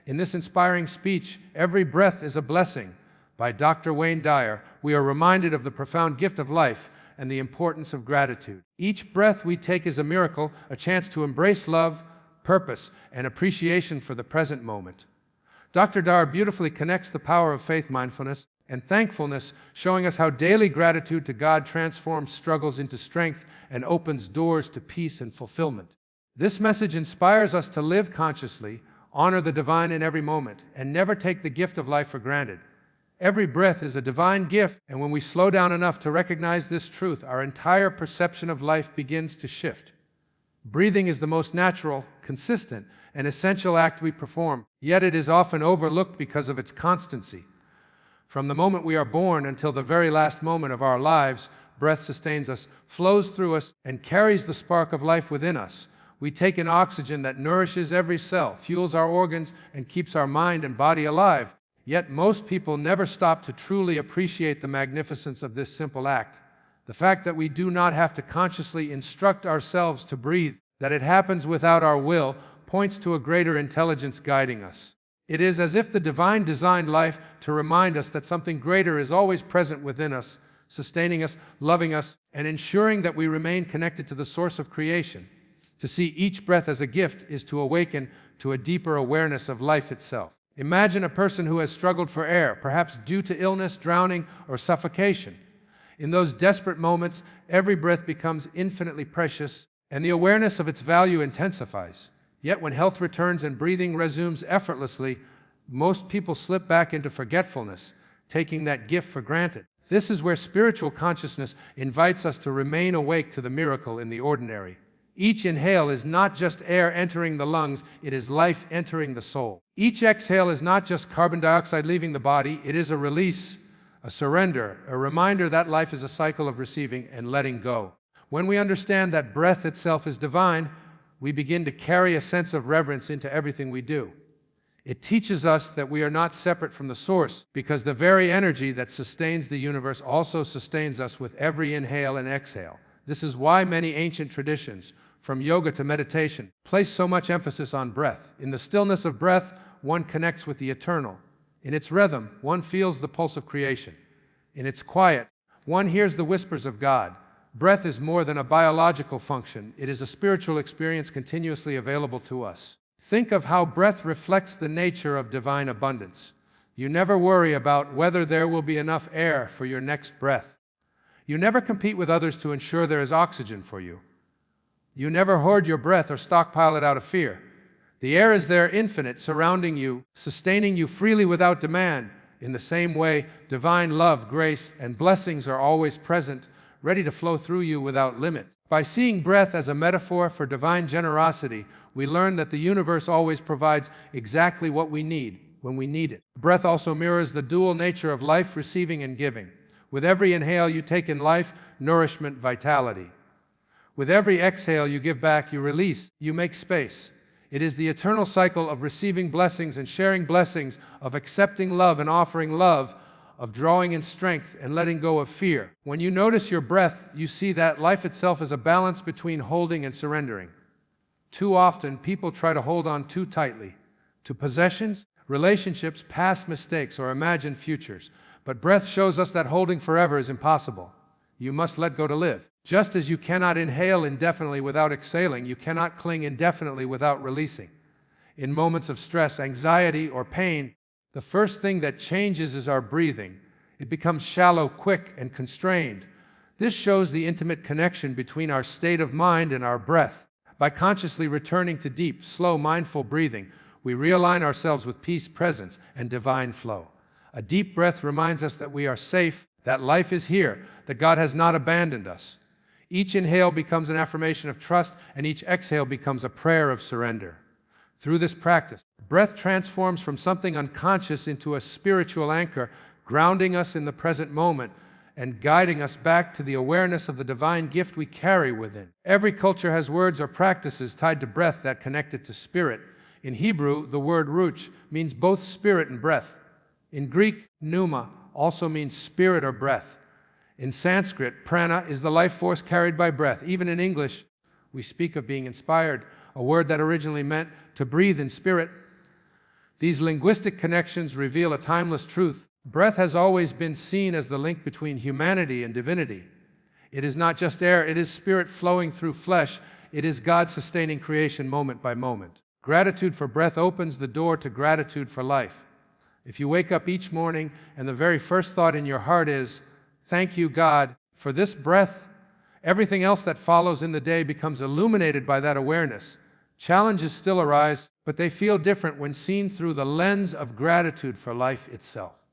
In this inspiring speech, "Every Breath is a Blessing," by Dr. Wayne Dyer, we are reminded of the profound gift of life and the importance of gratitude. Each breath we take is a miracle, a chance to embrace love, purpose, and appreciation for the present moment. Dr. Dyer beautifully connects the power of faith, mindfulness, and thankfulness, showing us how daily gratitude to God transforms struggles into strength and opens doors to peace and fulfillment. This message inspires us to live consciously, honor the divine in every moment, and never take the gift of life for granted. Every breath is a divine gift, and when we slow down enough to recognize this truth, our entire perception of life begins to shift. Breathing is the most natural, consistent, and essential act we perform, yet it is often overlooked because of its constancy. From the moment we are born until the very last moment of our lives, breath sustains us, flows through us, and carries the spark of life within us. We take in oxygen that nourishes every cell, fuels our organs, and keeps our mind and body alive. Yet most people never stop to truly appreciate the magnificence of this simple act. The fact that we do not have to consciously instruct ourselves to breathe, that it happens without our will, points to a greater intelligence guiding us. It is as if the divine designed life to remind us that something greater is always present within us, sustaining us, loving us, and ensuring that we remain connected to the source of creation. To see each breath as a gift is to awaken to a deeper awareness of life itself. Imagine a person who has struggled for air, perhaps due to illness, drowning, or suffocation. In those desperate moments, every breath becomes infinitely precious, and the awareness of its value intensifies. Yet when health returns and breathing resumes effortlessly, most people slip back into forgetfulness, taking that gift for granted. This is where spiritual consciousness invites us to remain awake to the miracle in the ordinary. Each inhale is not just air entering the lungs, it is life entering the soul. Each exhale is not just carbon dioxide leaving the body, it is a release, a surrender, a reminder that life is a cycle of receiving and letting go. When we understand that breath itself is divine, we begin to carry a sense of reverence into everything we do. It teaches us that we are not separate from the source, because the very energy that sustains the universe also sustains us with every inhale and exhale. This is why many ancient traditions, from yoga to meditation, place so much emphasis on breath. In the stillness of breath, one connects with the eternal. In its rhythm, one feels the pulse of creation. In its quiet, one hears the whispers of God. Breath is more than a biological function. It is a spiritual experience continuously available to us. Think of how breath reflects the nature of divine abundance. You never worry about whether there will be enough air for your next breath. You never compete with others to ensure there is oxygen for you. You never hoard your breath or stockpile it out of fear. The air is there infinite, surrounding you, sustaining you freely without demand. In the same way, divine love, grace, and blessings are always present, ready to flow through you without limit. By seeing breath as a metaphor for divine generosity, we learn that the universe always provides exactly what we need when we need it. Breath also mirrors the dual nature of life, receiving and giving. With every inhale you take in life, nourishment, vitality. With every exhale you give back, you release, you make space. It is the eternal cycle of receiving blessings and sharing blessings, of accepting love and offering love, of drawing in strength and letting go of fear. When you notice your breath, you see that life itself is a balance between holding and surrendering. Too often, people try to hold on too tightly to possessions, relationships, past mistakes, or imagined futures. But breath shows us that holding forever is impossible. You must let go to live. Just as you cannot inhale indefinitely without exhaling, you cannot cling indefinitely without releasing. In moments of stress, anxiety, or pain, the first thing that changes is our breathing. It becomes shallow, quick, and constrained. This shows the intimate connection between our state of mind and our breath. By consciously returning to deep, slow, mindful breathing, we realign ourselves with peace, presence, and divine flow. A deep breath reminds us that we are safe, that life is here, that God has not abandoned us. Each inhale becomes an affirmation of trust, and each exhale becomes a prayer of surrender. Through this practice, breath transforms from something unconscious into a spiritual anchor, grounding us in the present moment and guiding us back to the awareness of the divine gift we carry within. Every culture has words or practices tied to breath that connect it to spirit. In Hebrew, the word ruach means both spirit and breath. In Greek, pneuma also means spirit or breath. In Sanskrit, prana is the life force carried by breath. Even in English, we speak of being inspired, a word that originally meant to breathe in spirit. These linguistic connections reveal a timeless truth. Breath has always been seen as the link between humanity and divinity. It is not just air, it is spirit flowing through flesh. It is God sustaining creation moment by moment. Gratitude for breath opens the door to gratitude for life. If you wake up each morning and the very first thought in your heart is, "Thank you, God, for this breath," everything else that follows in the day becomes illuminated by that awareness. Challenges still arise, but they feel different when seen through the lens of gratitude for life itself.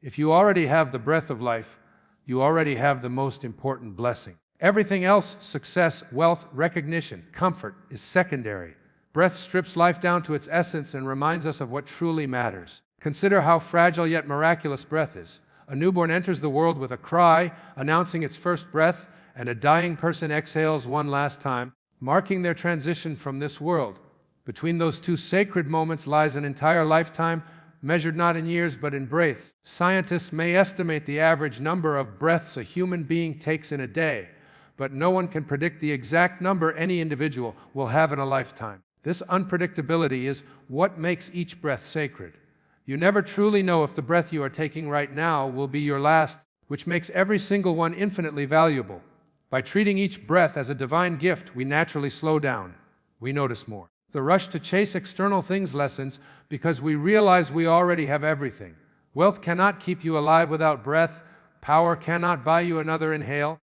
If you already have the breath of life, you already have the most important blessing. Everything else, success, wealth, recognition, comfort, is secondary. Breath strips life down to its essence and reminds us of what truly matters. Consider how fragile yet miraculous breath is. A newborn enters the world with a cry, announcing its first breath, and a dying person exhales one last time, marking their transition from this world. Between those two sacred moments lies an entire lifetime, measured not in years but in breaths. Scientists may estimate the average number of breaths a human being takes in a day, but no one can predict the exact number any individual will have in a lifetime. This unpredictability is what makes each breath sacred. You never truly know if the breath you are taking right now will be your last, which makes every single one infinitely valuable. By treating each breath as a divine gift, we naturally slow down. We notice more. The rush to chase external things lessens because we realize we already have everything. Wealth cannot keep you alive without breath. Power cannot buy you another inhale.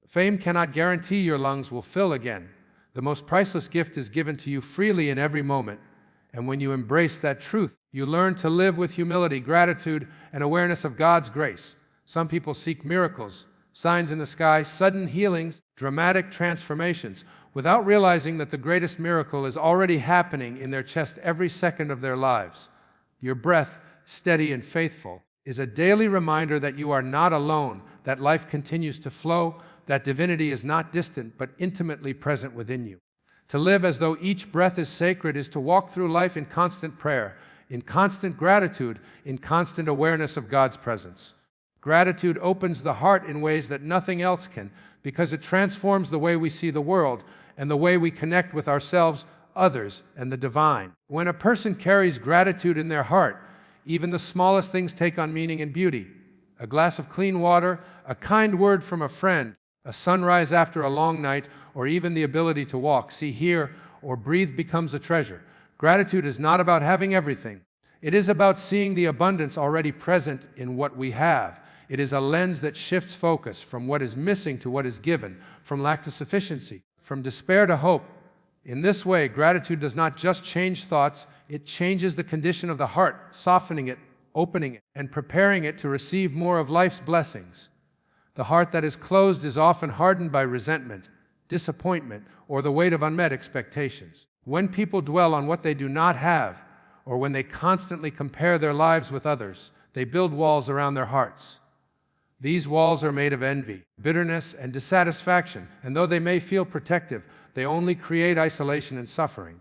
Fame cannot guarantee your lungs will fill again. The most priceless gift is given to you freely in every moment. And when you embrace that truth, you learn to live with humility, gratitude, and awareness of God's grace. Some people seek miracles, signs in the sky, sudden healings, dramatic transformations, without realizing that the greatest miracle is already happening in their chest every second of their lives. Your breath, steady and faithful, is a daily reminder that you are not alone, that life continues to flow, that divinity is not distant but intimately present within you. To live as though each breath is sacred is to walk through life in constant prayer, in constant gratitude, in constant awareness of God's presence. Gratitude opens the heart in ways that nothing else can, because it transforms the way we see the world and the way we connect with ourselves, others, and the divine. When a person carries gratitude in their heart, even the smallest things take on meaning and beauty. A glass of clean water, a kind word from a friend, a sunrise after a long night, or even the ability to walk, see, hear, or breathe becomes a treasure. Gratitude is not about having everything. It is about seeing the abundance already present in what we have. It is a lens that shifts focus from what is missing to what is given, from lack to sufficiency, from despair to hope. In this way, gratitude does not just change thoughts, it changes the condition of the heart, softening it, opening it, and preparing it to receive more of life's blessings. The heart that is closed is often hardened by resentment, disappointment, or the weight of unmet expectations. When people dwell on what they do not have, or when they constantly compare their lives with others, they build walls around their hearts. These walls are made of envy, bitterness, and dissatisfaction, and though they may feel protective, they only create isolation and suffering.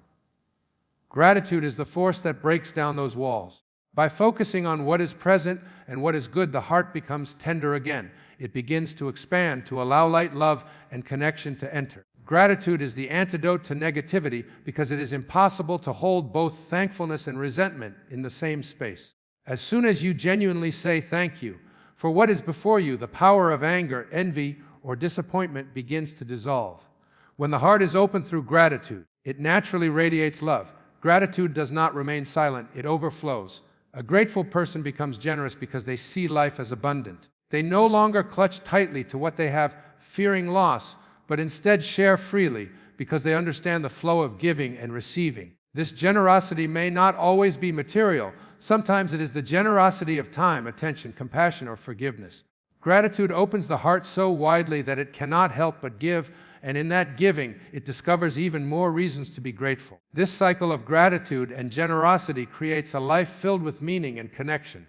Gratitude is the force that breaks down those walls. By focusing on what is present and what is good, the heart becomes tender again. It begins to expand, to allow light, love, and connection to enter. Gratitude is the antidote to negativity because it is impossible to hold both thankfulness and resentment in the same space. As soon as you genuinely say thank you for what is before you, the power of anger, envy, or disappointment begins to dissolve. When the heart is open through gratitude, it naturally radiates love. Gratitude does not remain silent, it overflows. A grateful person becomes generous because they see life as abundant. They no longer clutch tightly to what they have, fearing loss, but instead share freely because they understand the flow of giving and receiving. This generosity may not always be material. Sometimes it is the generosity of time, attention, compassion, or forgiveness. Gratitude opens the heart so widely that it cannot help but give, and in that giving, it discovers even more reasons to be grateful. This cycle of gratitude and generosity creates a life filled with meaning and connection.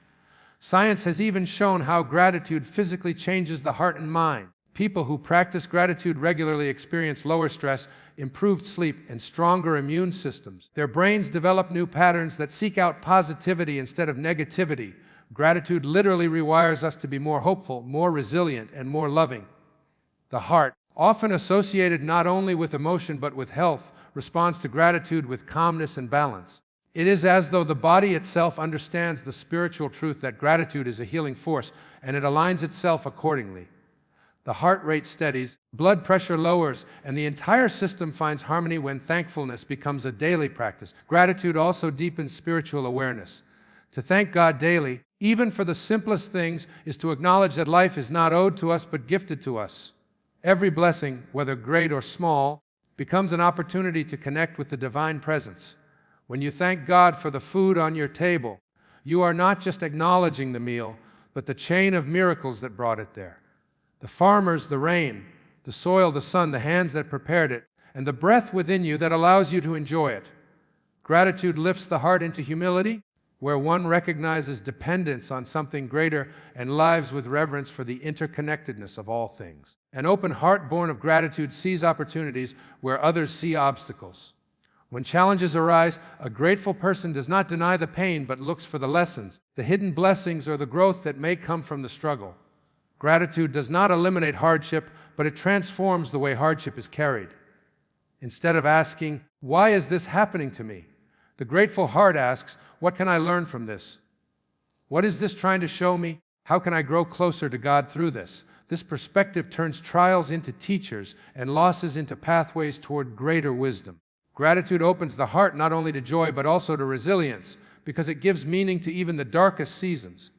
Science has even shown how gratitude physically changes the heart and mind. People who practice gratitude regularly experience lower stress, improved sleep, and stronger immune systems. Their brains develop new patterns that seek out positivity instead of negativity. Gratitude literally rewires us to be more hopeful, more resilient, and more loving. The heart, often associated not only with emotion but with health, responds to gratitude with calmness and balance. It is as though the body itself understands the spiritual truth that gratitude is a healing force, and it aligns itself accordingly. The heart rate steadies, blood pressure lowers, and the entire system finds harmony when thankfulness becomes a daily practice. Gratitude also deepens spiritual awareness. To thank God daily, even for the simplest things, is to acknowledge that life is not owed to us but gifted to us. Every blessing, whether great or small, becomes an opportunity to connect with the divine presence. When you thank God for the food on your table, you are not just acknowledging the meal, but the chain of miracles that brought it there. The farmers, the rain, the soil, the sun, the hands that prepared it, and the breath within you that allows you to enjoy it. Gratitude lifts the heart into humility, where one recognizes dependence on something greater and lives with reverence for the interconnectedness of all things. An open heart born of gratitude sees opportunities where others see obstacles. When challenges arise, a grateful person does not deny the pain but looks for the lessons, the hidden blessings, or the growth that may come from the struggle. Gratitude does not eliminate hardship, but it transforms the way hardship is carried. Instead of asking, "Why is this happening to me?" the grateful heart asks, "What can I learn from this? What is this trying to show me? How can I grow closer to God through this?" This perspective turns trials into teachers and losses into pathways toward greater wisdom. Gratitude opens the heart not only to joy but also to resilience, because it gives meaning to even the darkest seasons.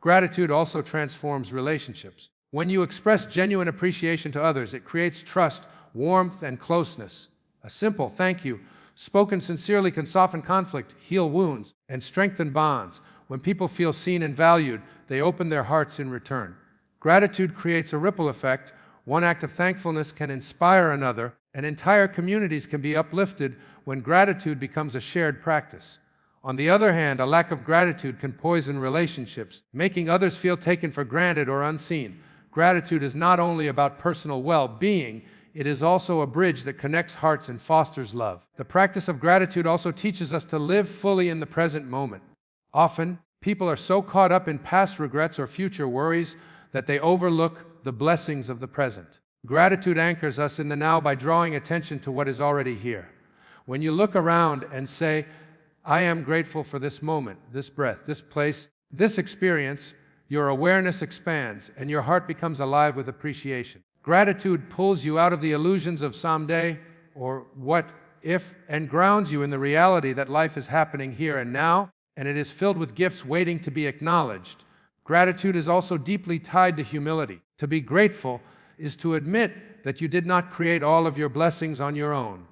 Gratitude also transforms relationships. When you express genuine appreciation to others, it creates trust, warmth, and closeness. A simple thank you, spoken sincerely, can soften conflict, heal wounds, and strengthen bonds. When people feel seen and valued, they open their hearts in return. Gratitude creates a ripple effect. One act of thankfulness can inspire another, and entire communities can be uplifted when gratitude becomes a shared practice. On the other hand, a lack of gratitude can poison relationships, making others feel taken for granted or unseen. Gratitude is not only about personal well-being, it is also a bridge that connects hearts and fosters love. The practice of gratitude also teaches us to live fully in the present moment. Often, people are so caught up in past regrets or future worries that they overlook the blessings of the present. Gratitude anchors us in the now by drawing attention to what is already here. When you look around and say, "I am grateful for this moment, this breath, this place, this experience," your awareness expands and your heart becomes alive with appreciation. Gratitude pulls you out of the illusions of someday or what if and grounds you in the reality that life is happening here and now, and it is filled with gifts waiting to be acknowledged. Gratitude is also deeply tied to humility. To be grateful is to admit that you did not create all of your blessings on your own.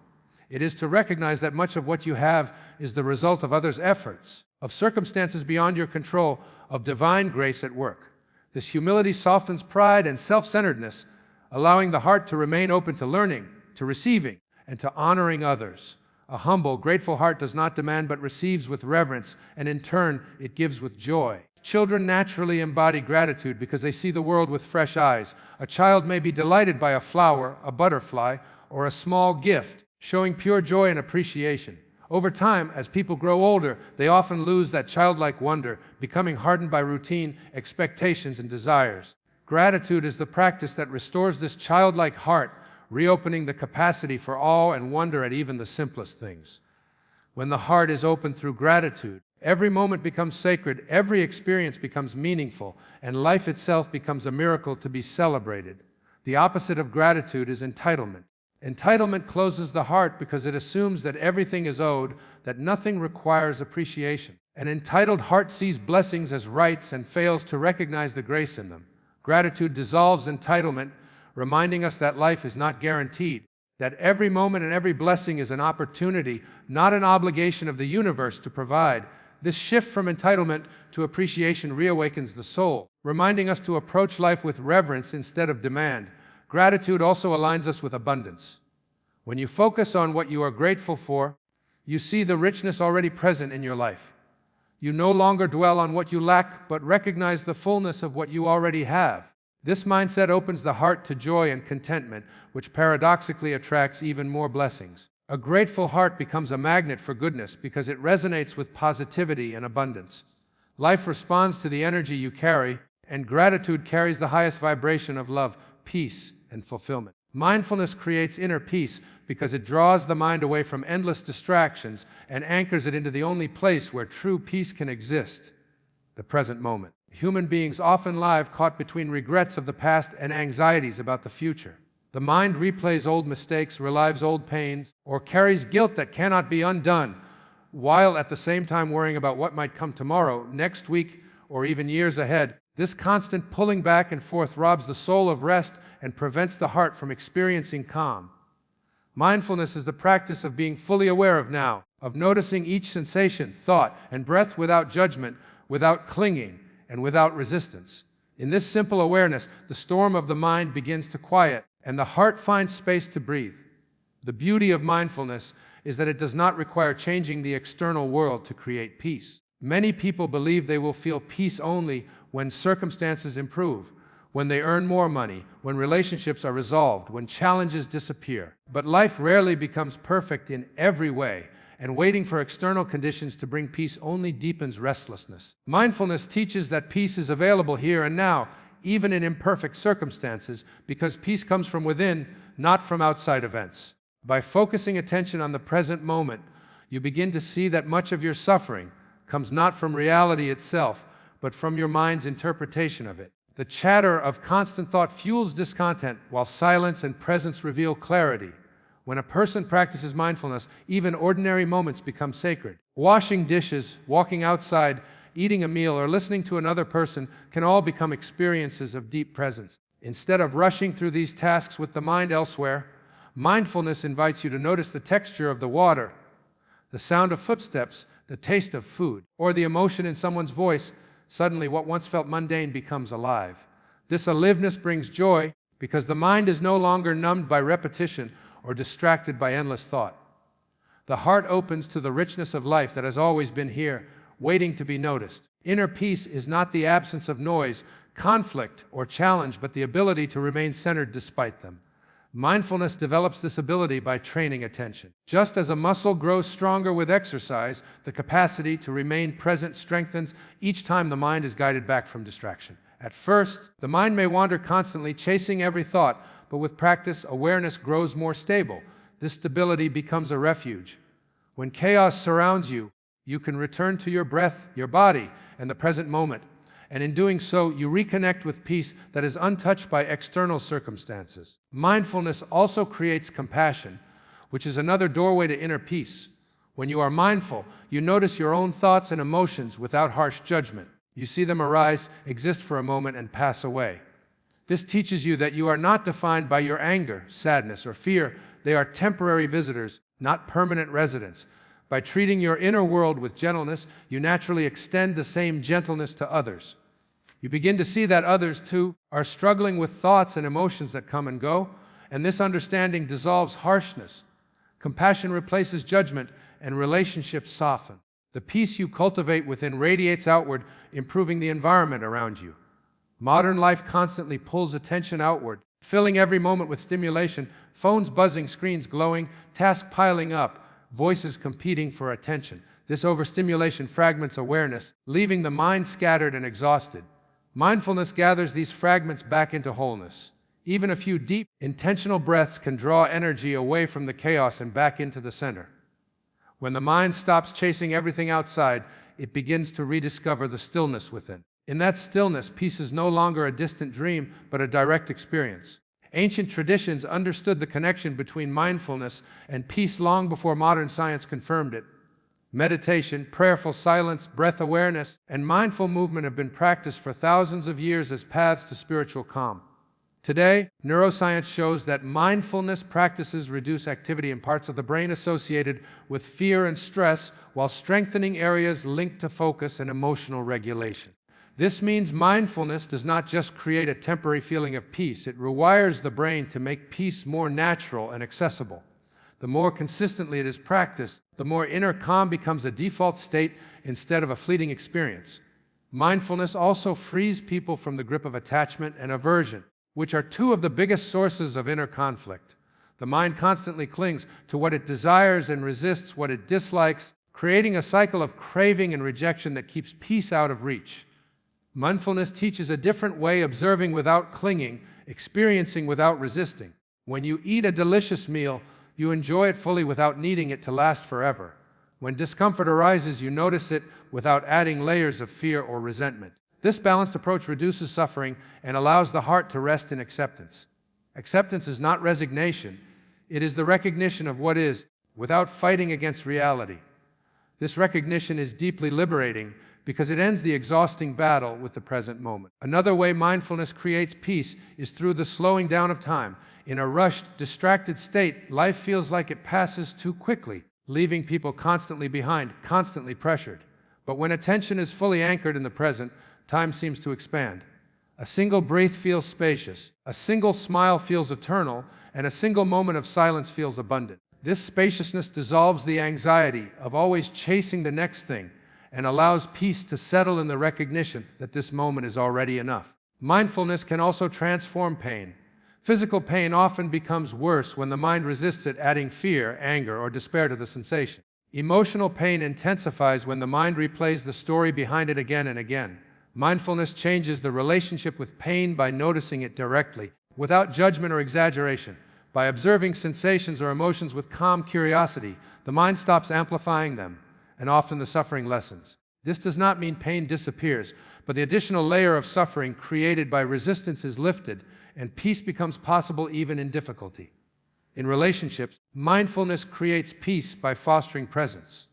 It is to recognize that much of what you have is the result of others' efforts, of circumstances beyond your control, of divine grace at work. This humility softens pride and self-centeredness, allowing the heart to remain open to learning, to receiving, and to honoring others. A humble, grateful heart does not demand but receives with reverence, and in turn, it gives with joy. Children naturally embody gratitude because they see the world with fresh eyes. A child may be delighted by a flower, a butterfly, or a small gift, showing pure joy and appreciation. Over time, as people grow older, they often lose that childlike wonder, becoming hardened by routine, expectations, and desires. Gratitude is the practice that restores this childlike heart, reopening the capacity for awe and wonder at even the simplest things. When the heart is open through gratitude, every moment becomes sacred, every experience becomes meaningful, and life itself becomes a miracle to be celebrated. The opposite of gratitude is entitlement. Entitlement closes the heart because it assumes that everything is owed, that nothing requires appreciation. An entitled heart sees blessings as rights and fails to recognize the grace in them. Gratitude dissolves entitlement, reminding us that life is not guaranteed, that every moment and every blessing is an opportunity, not an obligation of the universe to provide. This shift from entitlement to appreciation reawakens the soul, reminding us to approach life with reverence instead of demand. Gratitude also aligns us with abundance. When you focus on what you are grateful for, you see the richness already present in your life. You no longer dwell on what you lack, but recognize the fullness of what you already have. This mindset opens the heart to joy and contentment, which paradoxically attracts even more blessings. A grateful heart becomes a magnet for goodness because it resonates with positivity and abundance. Life responds to the energy you carry, and gratitude carries the highest vibration of love, peace, and fulfillment. Mindfulness creates inner peace because it draws the mind away from endless distractions and anchors it into the only place where true peace can exist, the present moment. Human beings often live caught between regrets of the past and anxieties about the future. The mind replays old mistakes, relives old pains, or carries guilt that cannot be undone, while at the same time worrying about what might come tomorrow, next week, or even years ahead. This constant pulling back and forth robs the soul of rest and prevents the heart from experiencing calm. Mindfulness is the practice of being fully aware of now, of noticing each sensation, thought, and breath without judgment, without clinging, and without resistance. In this simple awareness, the storm of the mind begins to quiet, and the heart finds space to breathe. The beauty of mindfulness is that it does not require changing the external world to create peace. Many people believe they will feel peace only when circumstances improve, when they earn more money, when relationships are resolved, when challenges disappear. But life rarely becomes perfect in every way, and waiting for external conditions to bring peace only deepens restlessness. Mindfulness teaches that peace is available here and now, even in imperfect circumstances, because peace comes from within, not from outside events. By focusing attention on the present moment, you begin to see that much of your suffering comes not from reality itself, but from your mind's interpretation of it. The chatter of constant thought fuels discontent, while silence and presence reveal clarity. When a person practices mindfulness, even ordinary moments become sacred. Washing dishes, walking outside, eating a meal, or listening to another person can all become experiences of deep presence. Instead of rushing through these tasks with the mind elsewhere, mindfulness invites you to notice the texture of the water, the sound of footsteps, the taste of food, or the emotion in someone's voice. Suddenly, what once felt mundane becomes alive. This aliveness brings joy because the mind is no longer numbed by repetition or distracted by endless thought. The heart opens to the richness of life that has always been here, waiting to be noticed. Inner peace is not the absence of noise, conflict, or challenge, but the ability to remain centered despite them. Mindfulness develops this ability by training attention. Just as a muscle grows stronger with exercise, the capacity to remain present strengthens each time the mind is guided back from distraction. At first, the mind may wander constantly, chasing every thought, but with practice, awareness grows more stable. This stability becomes a refuge. When chaos surrounds you, you can return to your breath, your body, and the present moment. And in doing so, you reconnect with peace that is untouched by external circumstances. Mindfulness also creates compassion, which is another doorway to inner peace. When you are mindful, you notice your own thoughts and emotions without harsh judgment. You see them arise, exist for a moment, and pass away. This teaches you that you are not defined by your anger, sadness, or fear. They are temporary visitors, not permanent residents. By treating your inner world with gentleness, you naturally extend the same gentleness to others. You begin to see that others, too, are struggling with thoughts and emotions that come and go, and this understanding dissolves harshness. Compassion replaces judgment, and relationships soften. The peace you cultivate within radiates outward, improving the environment around you. Modern life constantly pulls attention outward, filling every moment with stimulation, phones buzzing, screens glowing, tasks piling up, voices competing for attention. This overstimulation fragments awareness, leaving the mind scattered and exhausted. Mindfulness gathers these fragments back into wholeness. Even a few deep, intentional breaths can draw energy away from the chaos and back into the center. When the mind stops chasing everything outside, it begins to rediscover the stillness within. In that stillness, peace is no longer a distant dream, but a direct experience. Ancient traditions understood the connection between mindfulness and peace long before modern science confirmed it. Meditation, prayerful silence, breath awareness, and mindful movement have been practiced for thousands of years as paths to spiritual calm. Today, neuroscience shows that mindfulness practices reduce activity in parts of the brain associated with fear and stress, while strengthening areas linked to focus and emotional regulation. This means mindfulness does not just create a temporary feeling of peace, it rewires the brain to make peace more natural and accessible. The more consistently it is practiced, the more inner calm becomes a default state instead of a fleeting experience. Mindfulness also frees people from the grip of attachment and aversion, which are two of the biggest sources of inner conflict. The mind constantly clings to what it desires and resists what it dislikes, creating a cycle of craving and rejection that keeps peace out of reach. Mindfulness teaches a different way, observing without clinging, experiencing without resisting. When you eat a delicious meal, you enjoy it fully without needing it to last forever. When discomfort arises, you notice it without adding layers of fear or resentment. This balanced approach reduces suffering and allows the heart to rest in acceptance. Acceptance is not resignation. It is the recognition of what is, without fighting against reality. This recognition is deeply liberating because it ends the exhausting battle with the present moment. Another way mindfulness creates peace is through the slowing down of time. In a rushed, distracted state, life feels like it passes too quickly, leaving people constantly behind, constantly pressured. But when attention is fully anchored in the present, time seems to expand. A single breath feels spacious, a single smile feels eternal, and a single moment of silence feels abundant. This spaciousness dissolves the anxiety of always chasing the next thing and allows peace to settle in the recognition that this moment is already enough. Mindfulness can also transform pain. Physical pain often becomes worse when the mind resists it, adding fear, anger, or despair to the sensation. Emotional pain intensifies when the mind replays the story behind it again and again. Mindfulness changes the relationship with pain by noticing it directly, without judgment or exaggeration. By observing sensations or emotions with calm curiosity, the mind stops amplifying them, and often the suffering lessens. This does not mean pain disappears, but the additional layer of suffering created by resistance is lifted, and peace becomes possible even in difficulty. In relationships, mindfulness creates peace by fostering presence.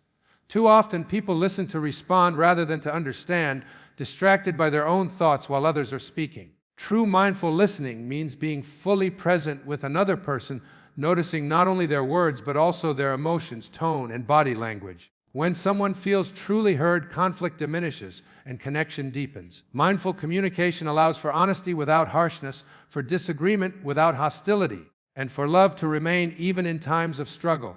Too often, people listen to respond rather than to understand, distracted by their own thoughts while others are speaking. True mindful listening means being fully present with another person, noticing not only their words but also their emotions, tone, and body language. When someone feels truly heard, conflict diminishes and connection deepens. Mindful communication allows for honesty without harshness, for disagreement without hostility, and for love to remain even in times of struggle.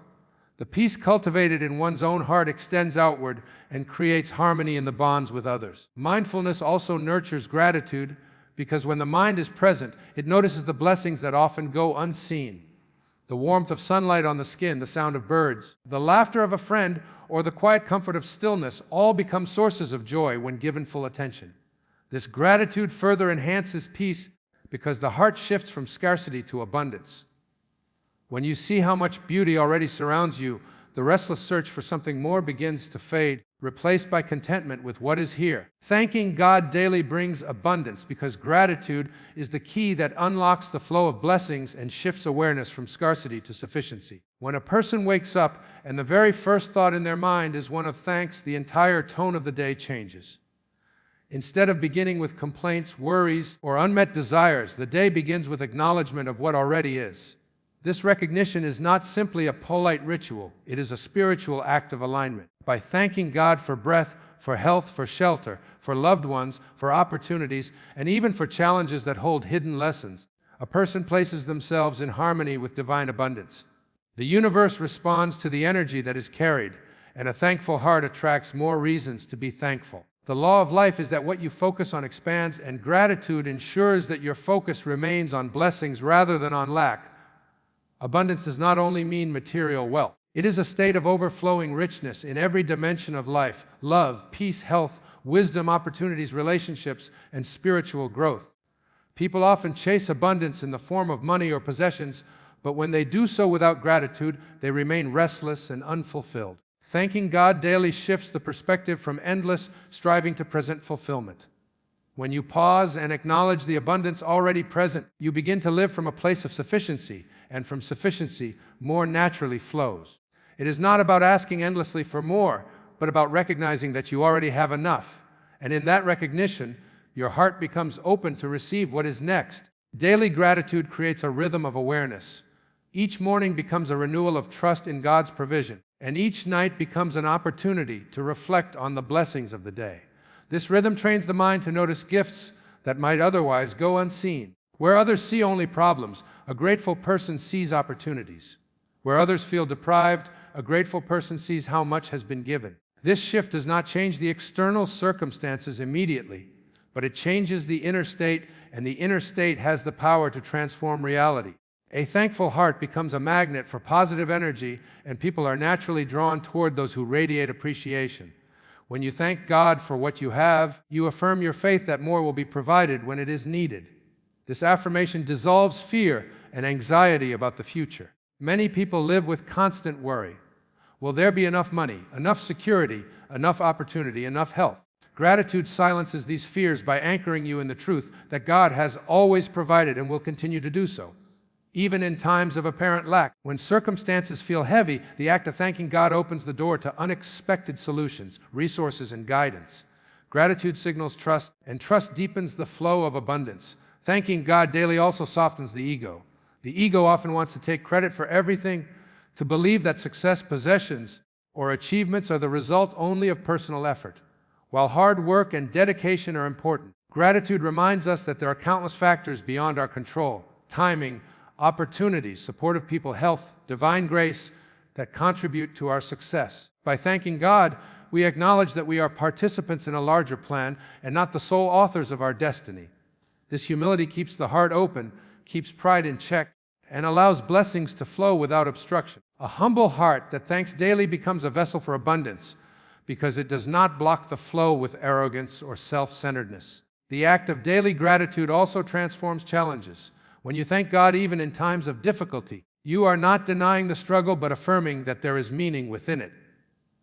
The peace cultivated in one's own heart extends outward and creates harmony in the bonds with others. Mindfulness also nurtures gratitude because when the mind is present, it notices the blessings that often go unseen. The warmth of sunlight on the skin, the sound of birds, the laughter of a friend, or the quiet comfort of stillness all become sources of joy when given full attention. This gratitude further enhances peace because the heart shifts from scarcity to abundance. When you see how much beauty already surrounds you, the restless search for something more begins to fade, replaced by contentment with what is here. Thanking God daily brings abundance because gratitude is the key that unlocks the flow of blessings and shifts awareness from scarcity to sufficiency. When a person wakes up and the very first thought in their mind is one of thanks, the entire tone of the day changes. Instead of beginning with complaints, worries, or unmet desires, the day begins with acknowledgement of what already is. This recognition is not simply a polite ritual, it is a spiritual act of alignment. By thanking God for breath, for health, for shelter, for loved ones, for opportunities, and even for challenges that hold hidden lessons, a person places themselves in harmony with divine abundance. The universe responds to the energy that is carried, and a thankful heart attracts more reasons to be thankful. The law of life is that what you focus on expands, and gratitude ensures that your focus remains on blessings rather than on lack. Abundance does not only mean material wealth. It is a state of overflowing richness in every dimension of life: love, peace, health, wisdom, opportunities, relationships, and spiritual growth. People often chase abundance in the form of money or possessions, but when they do so without gratitude, they remain restless and unfulfilled. Thanking God daily shifts the perspective from endless striving to present fulfillment. When you pause and acknowledge the abundance already present, you begin to live from a place of sufficiency, and from sufficiency, more naturally flows. It is not about asking endlessly for more, but about recognizing that you already have enough. And in that recognition, your heart becomes open to receive what is next. Daily gratitude creates a rhythm of awareness. Each morning becomes a renewal of trust in God's provision, and each night becomes an opportunity to reflect on the blessings of the day. This rhythm trains the mind to notice gifts that might otherwise go unseen. Where others see only problems, a grateful person sees opportunities. Where others feel deprived, a grateful person sees how much has been given. This shift does not change the external circumstances immediately, but it changes the inner state, and the inner state has the power to transform reality. A thankful heart becomes a magnet for positive energy, and people are naturally drawn toward those who radiate appreciation. When you thank God for what you have, you affirm your faith that more will be provided when it is needed. This affirmation dissolves fear and anxiety about the future. Many people live with constant worry. Will there be enough money, enough security, enough opportunity, enough health? Gratitude silences these fears by anchoring you in the truth that God has always provided and will continue to do so. Even in times of apparent lack, when circumstances feel heavy, the act of thanking God opens the door to unexpected solutions, resources, and guidance. Gratitude signals trust, and trust deepens the flow of abundance. Thanking God daily also softens the ego. The ego often wants to take credit for everything, to believe that success, possessions, or achievements are the result only of personal effort. While hard work and dedication are important, gratitude reminds us that there are countless factors beyond our control: timing, opportunities, supportive people, health, divine grace that contribute to our success. By thanking God, we acknowledge that we are participants in a larger plan and not the sole authors of our destiny. This humility keeps the heart open, keeps pride in check, and allows blessings to flow without obstruction. A humble heart that thanks daily becomes a vessel for abundance because it does not block the flow with arrogance or self-centeredness. The act of daily gratitude also transforms challenges. When you thank God even in times of difficulty, you are not denying the struggle but affirming that there is meaning within it.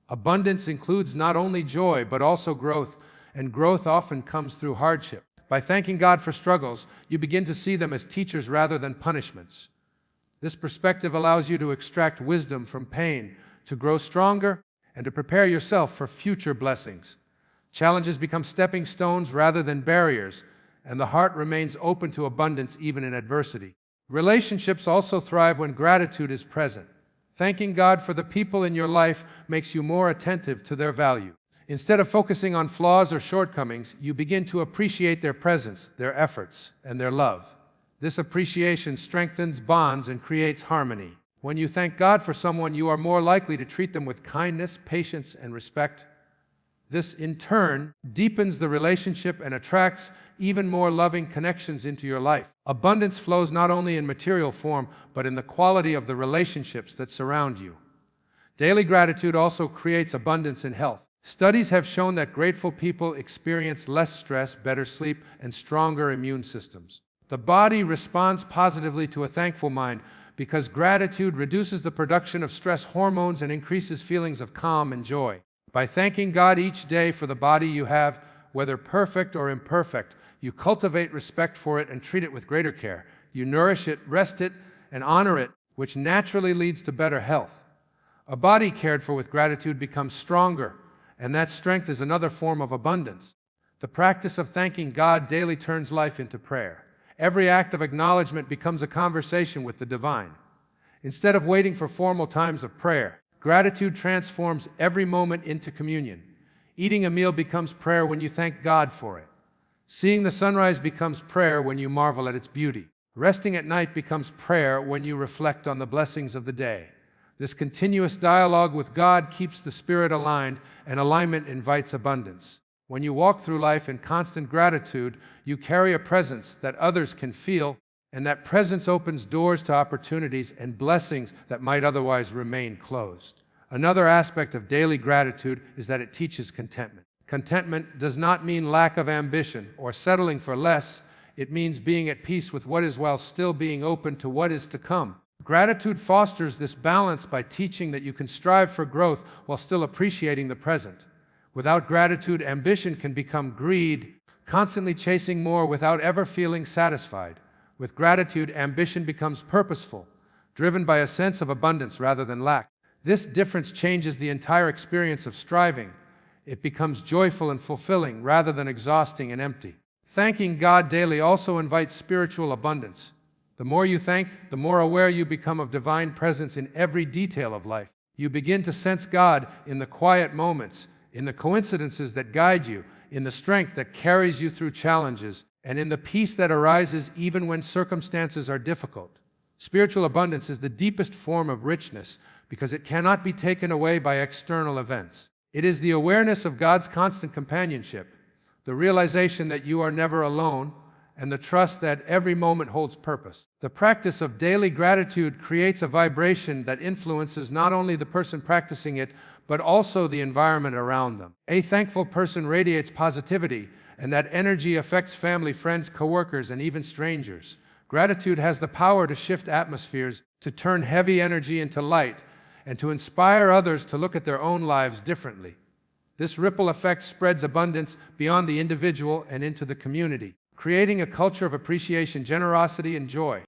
Abundance includes not only joy but also growth, and growth often comes through hardship. By thanking God for struggles, you begin to see them as teachers rather than punishments. This perspective allows you to extract wisdom from pain, to grow stronger, and to prepare yourself for future blessings. Challenges become stepping stones rather than barriers, and the heart remains open to abundance even in adversity. Relationships also thrive when gratitude is present. Thanking God for the people in your life makes you more attentive to their value. Instead of focusing on flaws or shortcomings, you begin to appreciate their presence, their efforts, and their love. This appreciation strengthens bonds and creates harmony. When you thank God for someone, you are more likely to treat them with kindness, patience, and respect. This, in turn, deepens the relationship and attracts even more loving connections into your life. Abundance flows not only in material form, but in the quality of the relationships that surround you. Daily gratitude also creates abundance in health. Studies have shown that grateful people experience less stress, better sleep, and stronger immune systems. The body responds positively to a thankful mind because gratitude reduces the production of stress hormones and increases feelings of calm and joy. By thanking God each day for the body you have, whether perfect or imperfect, you cultivate respect for it and treat it with greater care. You nourish it, rest it, and honor it, which naturally leads to better health. A body cared for with gratitude becomes stronger, and that strength is another form of abundance. The practice of thanking God daily turns life into prayer. Every act of acknowledgement becomes a conversation with the divine. Instead of waiting for formal times of prayer, gratitude transforms every moment into communion. Eating a meal becomes prayer when you thank God for it. Seeing the sunrise becomes prayer when you marvel at its beauty. Resting at night becomes prayer when you reflect on the blessings of the day. This continuous dialogue with God keeps the spirit aligned, and alignment invites abundance. When you walk through life in constant gratitude, you carry a presence that others can feel, and that presence opens doors to opportunities and blessings that might otherwise remain closed. Another aspect of daily gratitude is that it teaches contentment. Contentment does not mean lack of ambition or settling for less. It means being at peace with what is while still being open to what is to come. Gratitude fosters this balance by teaching that you can strive for growth while still appreciating the present. Without gratitude, ambition can become greed, constantly chasing more without ever feeling satisfied. With gratitude, ambition becomes purposeful, driven by a sense of abundance rather than lack. This difference changes the entire experience of striving. It becomes joyful and fulfilling rather than exhausting and empty. Thanking God daily also invites spiritual abundance. The more you thank, the more aware you become of divine presence in every detail of life. You begin to sense God in the quiet moments, in the coincidences that guide you, in the strength that carries you through challenges, and in the peace that arises even when circumstances are difficult. Spiritual abundance is the deepest form of richness because it cannot be taken away by external events. It is the awareness of God's constant companionship, the realization that you are never alone, and the trust that every moment holds purpose. The practice of daily gratitude creates a vibration that influences not only the person practicing it, but also the environment around them. A thankful person radiates positivity, and that energy affects family, friends, coworkers, and even strangers. Gratitude has the power to shift atmospheres, to turn heavy energy into light, and to inspire others to look at their own lives differently. This ripple effect spreads abundance beyond the individual and into the community, creating a culture of appreciation, generosity, and joy.